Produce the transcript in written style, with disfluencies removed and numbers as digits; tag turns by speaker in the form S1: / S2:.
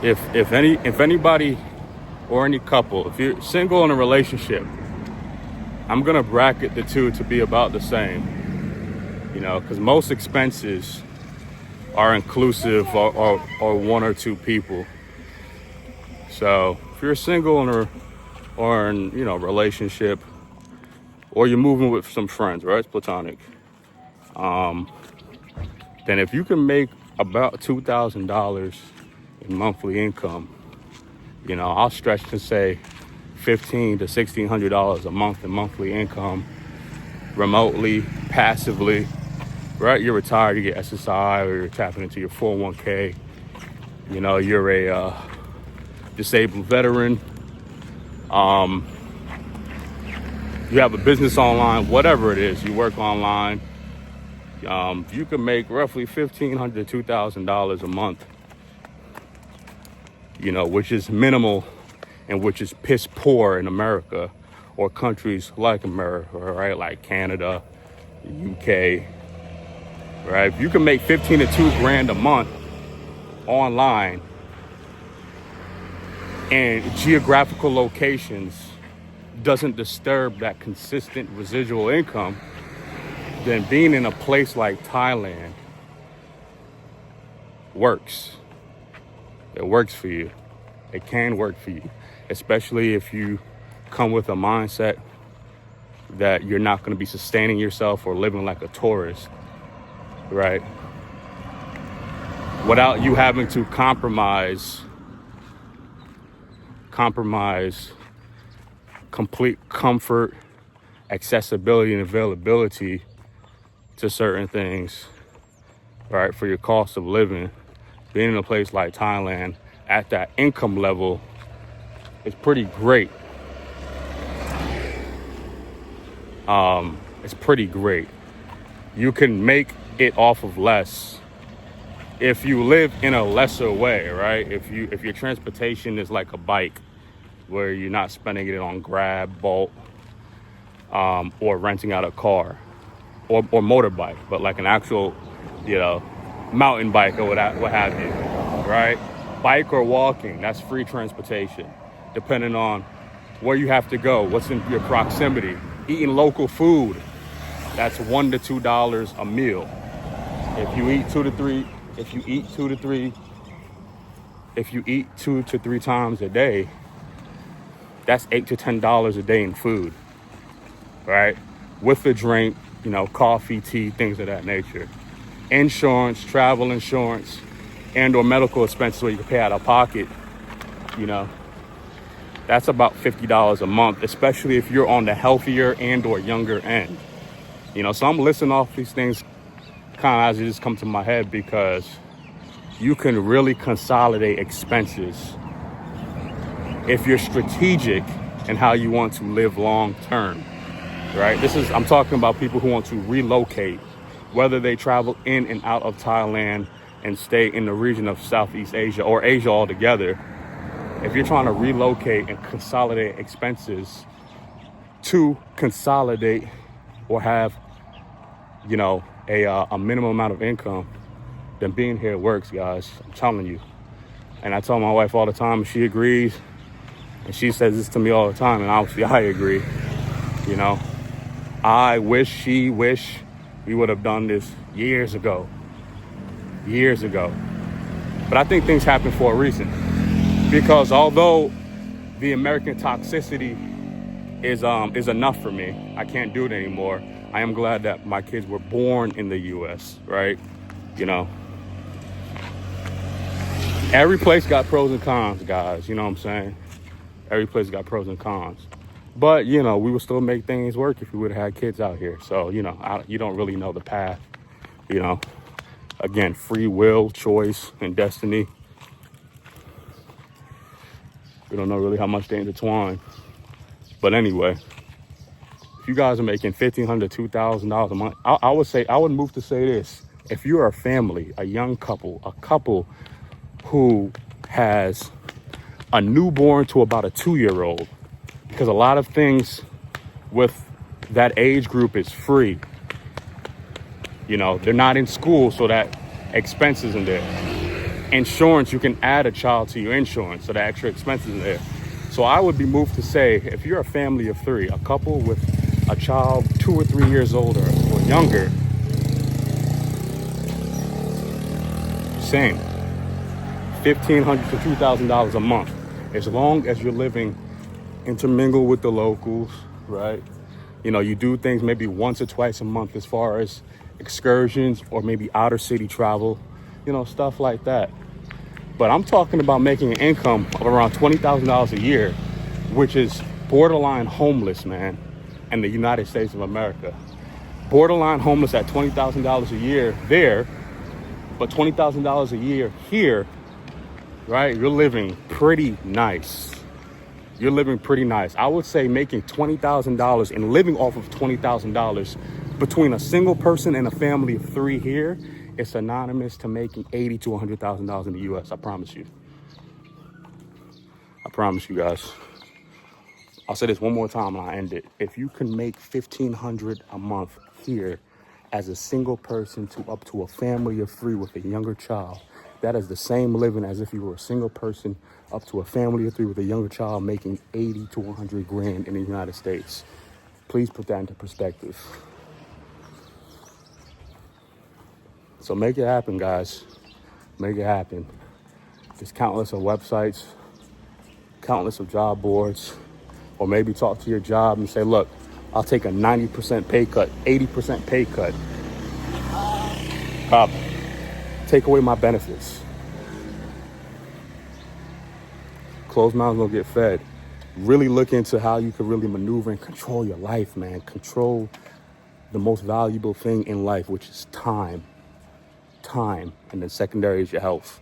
S1: if anybody or any couple, if you're single in a relationship, I'm gonna bracket the two to be about the same, because most expenses are inclusive or one or two people. So if you're single or in relationship, or you're moving with some friends, right? It's platonic. Then if you can make about $2,000 in monthly income, I'll stretch to say $1,500 to $1,600 a month in monthly income, remotely, passively, right? You're retired, you get SSI, or you're tapping into your 401k. You're a disabled veteran. You have a business online, whatever it is, you work online. You can make roughly $1,500 to $2,000 a month, which is minimal and which is piss poor in America or countries like America, right? Like Canada, the UK, right? If you can make 15 to 2 grand a month online and geographical locations doesn't disturb that consistent residual income, then being in a place like Thailand works. It works for you. It can work for you, especially if you come with a mindset that you're not going to be sustaining yourself or living like a tourist, right? Without you having to compromise complete comfort, accessibility, and availability to certain things, right? For your cost of living, being in a place like Thailand at that income level is pretty great. It's pretty great. You can make it off of less if you live in a lesser way, right? If your transportation is like a bike, where you're not spending it on Grab, Bolt, or renting out a car, or motorbike, but like an actual, mountain bike or what have you, right? Bike or walking, that's free transportation, depending on where you have to go, what's in your proximity. Eating local food, that's $1 to $2 a meal. If you eat two to three times a day, that's $8 to $10 a day in food, right? With the drink, coffee, tea, things of that nature. Insurance, travel insurance, and or medical expenses where you can pay out of pocket, that's about $50 a month, especially if you're on the healthier and or younger end. So I'm listing off these things kind of as they just come to my head, because you can really consolidate expenses if you're strategic in how you want to live long term, right? I'm talking about people who want to relocate, whether they travel in and out of Thailand and stay in the region of Southeast Asia or Asia altogether. If you're trying to relocate and consolidate expenses to consolidate or have, a minimum amount of income, then being here works, guys. I'm telling you. And I tell my wife all the time, and she agrees. And she says this to me all the time, and obviously I agree. She wish we would have done this years ago. But I think things happen for a reason. Because although the American toxicity is enough for me, I can't do it anymore. I am glad that my kids were born in the U.S., right? Every place got pros and cons, guys. You know what I'm saying? Every place got pros and cons. But, we would still make things work if we would have had kids out here. So, you don't really know the path. Again, free will, choice, and destiny. We don't know really how much they intertwine. But anyway, if you guys are making $1,500 to $2,000 a month, I would move to say this. If you're a family, a young couple, a couple who has a newborn to about a 2-year-old, because a lot of things with that age group is free. They're not in school, so that expense isn't there. Insurance, you can add a child to your insurance, so the extra expenses are there. So I would be moved to say, if you're a family of three, a couple with a child 2 or 3 years older or younger, same, $1,500 to $2,000 a month, as long as you're living intermingle with the locals, right? You know, you do things maybe once or twice a month as far as excursions or maybe outer city travel, you know, stuff like that. But I'm talking about making an income of around $20,000 a year, which is borderline homeless, man, in the United States of America. Borderline homeless at $20,000 a year there, but $20,000 a year here, right? You're living pretty nice. You're living pretty nice. I would say making $20,000 and living off of $20,000 between a single person and a family of three here is synonymous to making $80,000 to $100,000 in the U.S. I promise you. I promise you guys. I'll say this one more time and I'll end it. If you can make $1,500 a month here as a single person to up to a family of three with a younger child, that is the same living as if you were a single person up to a family of three with a younger child making 80 to 100 grand in the United States. Please put that into perspective. So make it happen, guys. Make it happen. There's countless of websites, countless of job boards, or maybe talk to your job and say, look, I'll take a 90% pay cut, 80% pay cut. Take away my benefits. Closed mouths don't get fed. Really look into how you can really maneuver and control your life, man. Control the most valuable thing in life, which is time. Time. And then secondary is your health.